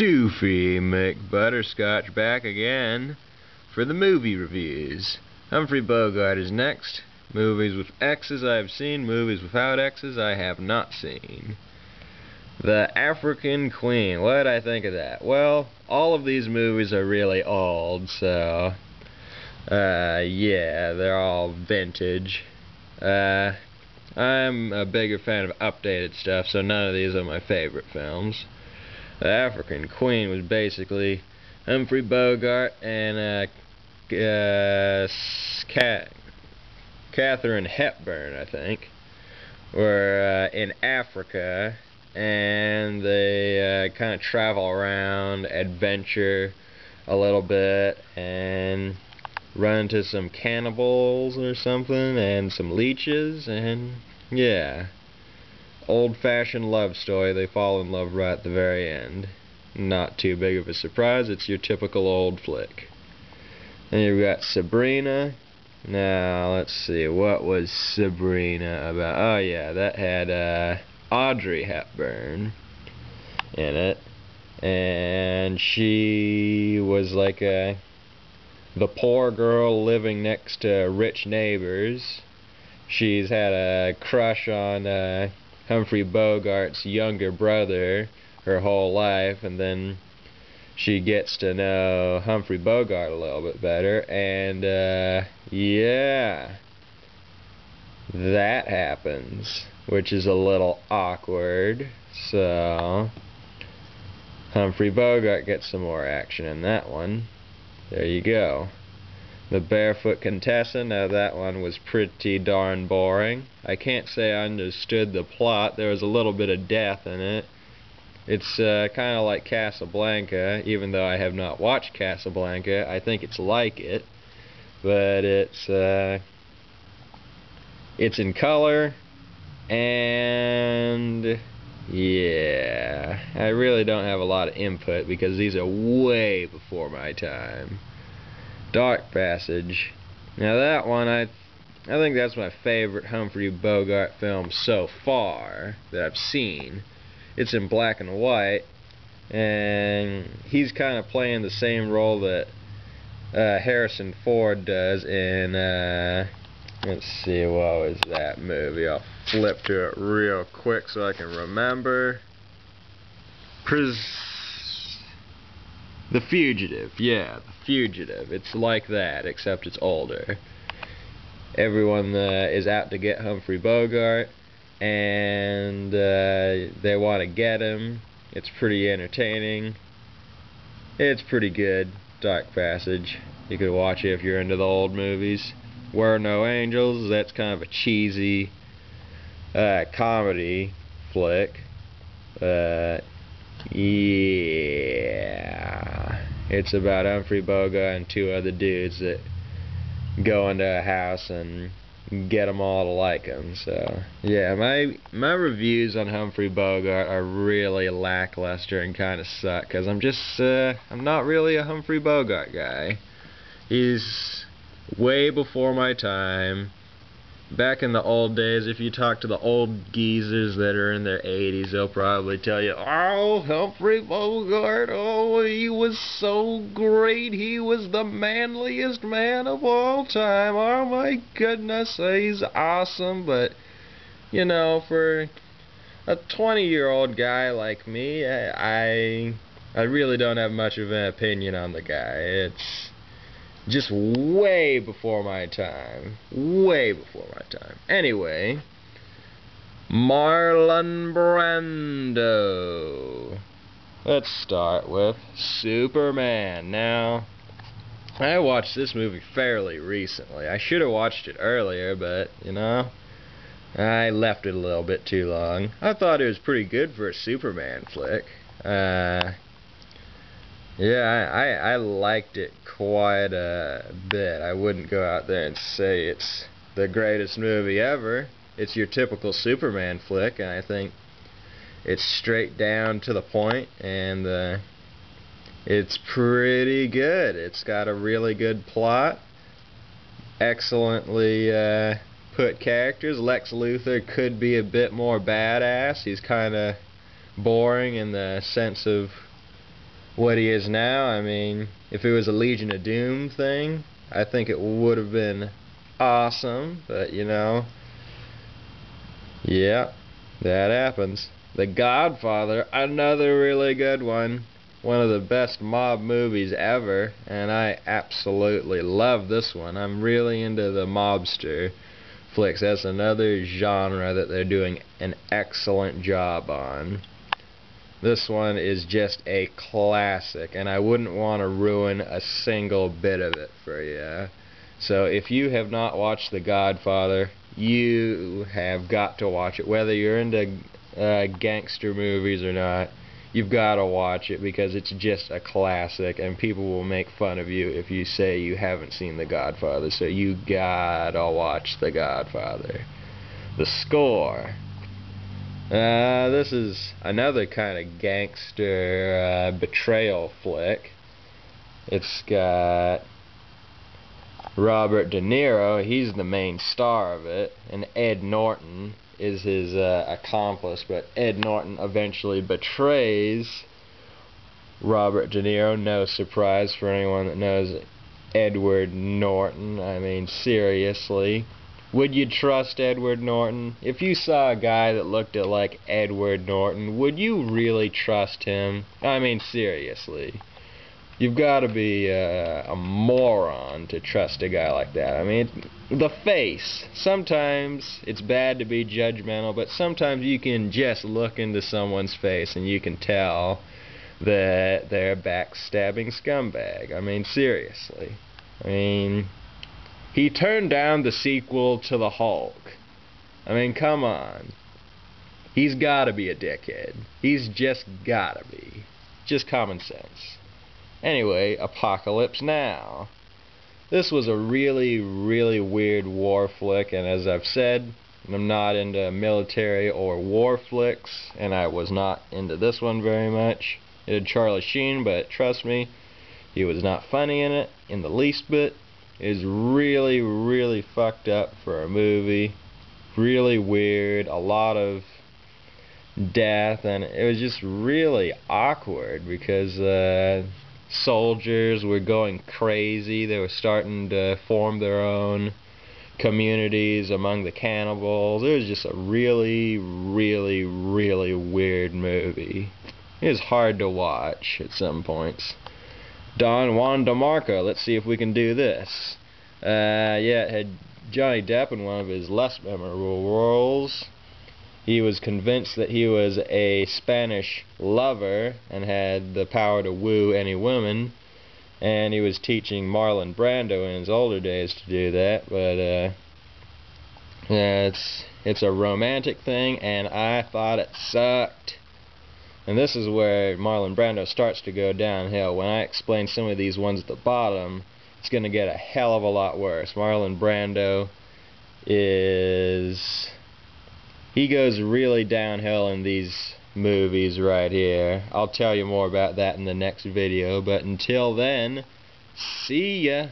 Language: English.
Doofy McButterscotch back again for the movie reviews. Humprey Bogart is next. Movies with X's I have seen, movies without X's I have not seen. The African Queen, what did I think of that? Well, all of these movies are really old, so yeah, they're all vintage. I'm a bigger fan of updated stuff, so none of these are my favorite films. The African Queen was basically Humprey Bogart and Katharine Hepburn, I think, were in Africa, and they kind of travel around, adventure a little bit, and run into some cannibals or something, and some leeches, and yeah. Old-fashioned love story. They fall in love right at the very end. Not too big of a surprise. It's your typical old flick. And you've got Sabrina. Now, let's see. What was Sabrina about? Oh, yeah. That had Audrey Hepburn in it. And she was like the poor girl living next to rich neighbors. She's had a crush on Humprey Bogart's younger brother her whole life, and then she gets to know Humprey Bogart a little bit better, and yeah, that happens, which is a little awkward. So Humprey Bogart gets some more action in that one. There you go. The Barefoot Contessa, now that one was pretty darn boring. I can't say I understood the plot. There was a little bit of death in it. It's kind of like Casablanca, even though I have not watched Casablanca. I think it's like it, but it's in color, and yeah, I really don't have a lot of input because these are way before my time. Dark Passage. Now that one, I think that's my favorite Humprey Bogart film so far that I've seen. It's in black and white, and he's kind of playing the same role that Harrison Ford does in, let's see, what was that movie? I'll flip to it real quick so I can remember. The Fugitive, yeah, The Fugitive. It's like that, except it's older. Everyone is out to get Humprey Bogart, and they want to get him. It's pretty entertaining. It's pretty good. Dark Passage. You could watch it if you're into the old movies. Where No Angels, that's kind of a cheesy comedy flick. Yeah, it's about Humprey Bogart and two other dudes that go into a house and get them all to like him. So yeah, my reviews on Humprey Bogart are really lackluster and kind of suck because I'm not really a Humprey Bogart guy. He's way before my time. Back in the old days, if you talk to the old geezers that are in their 80s, they'll probably tell you, oh, Humprey Bogart, oh, he was so great, he was the manliest man of all time, oh my goodness, he's awesome. But, you know, for a 20-year-old guy like me, I really don't have much of an opinion on the guy. It's just way before my time. Way before my time. Anyway, Marlon Brando. Let's start with Superman. Now, I watched this movie fairly recently. I should have watched it earlier, but, you know, I left it a little bit too long. I thought it was pretty good for a Superman flick. Yeah, I liked it quite a bit. I wouldn't go out there and say it's the greatest movie ever. It's your typical Superman flick, and I think it's straight down to the point, and it's pretty good. It's got a really good plot, excellently put characters. Lex Luthor could be a bit more badass. He's kind of boring in the sense of what he is now. I mean, if it was a Legion of Doom thing, I think it would have been awesome, but you know, yeah, that happens. The Godfather, another really good one. One of the best mob movies ever, and I absolutely love this one. I'm really into the mobster flicks. That's another genre that they're doing an excellent job on. This one is just a classic, and I wouldn't want to ruin a single bit of it for you. So if you have not watched The Godfather, you have got to watch it. Whether you're into gangster movies or not, you've got to watch it because it's just a classic, and people will make fun of you if you say you haven't seen The Godfather. So you gotta watch The Godfather. The score. This is another kind of gangster betrayal flick. It's got Robert De Niro, he's the main star of it, and Ed Norton is his accomplice, but Ed Norton eventually betrays Robert De Niro. No surprise for anyone that knows Edward Norton. I mean, seriously. Would you trust Edward Norton? If you saw a guy that looked like Edward Norton, would you really trust him? I mean, seriously. You've got to be a moron to trust a guy like that. I mean, the face. Sometimes it's bad to be judgmental, but sometimes you can just look into someone's face and you can tell that they're a backstabbing scumbag. I mean, seriously. I mean, he turned down the sequel to the Hulk. I mean, come on. He's got to be a dickhead. He's just got to be. Just common sense. Anyway, Apocalypse Now. This was a really, really weird war flick, and as I've said, I'm not into military or war flicks, and I was not into this one very much. It had Charlie Sheen, but trust me, he was not funny in it in the least bit. It was really, really fucked up for a movie. Really weird, a lot of death, and it was just really awkward because soldiers were going crazy. They were starting to form their own communities among the cannibals. It was just a really, really, really weird movie. It was hard to watch at some points. Don Juan DeMarco, let's see if we can do this. Yeah, it had Johnny Depp in one of his less memorable roles. He was convinced that he was a Spanish lover and had the power to woo any woman, and he was teaching Marlon Brando in his older days to do that, but yeah, it's a romantic thing, and I thought it sucked. And this is where Marlon Brando starts to go downhill. When I explain some of these ones at the bottom, it's going to get a hell of a lot worse. Marlon Brando he goes really downhill in these movies right here. I'll tell you more about that in the next video, but until then, see ya!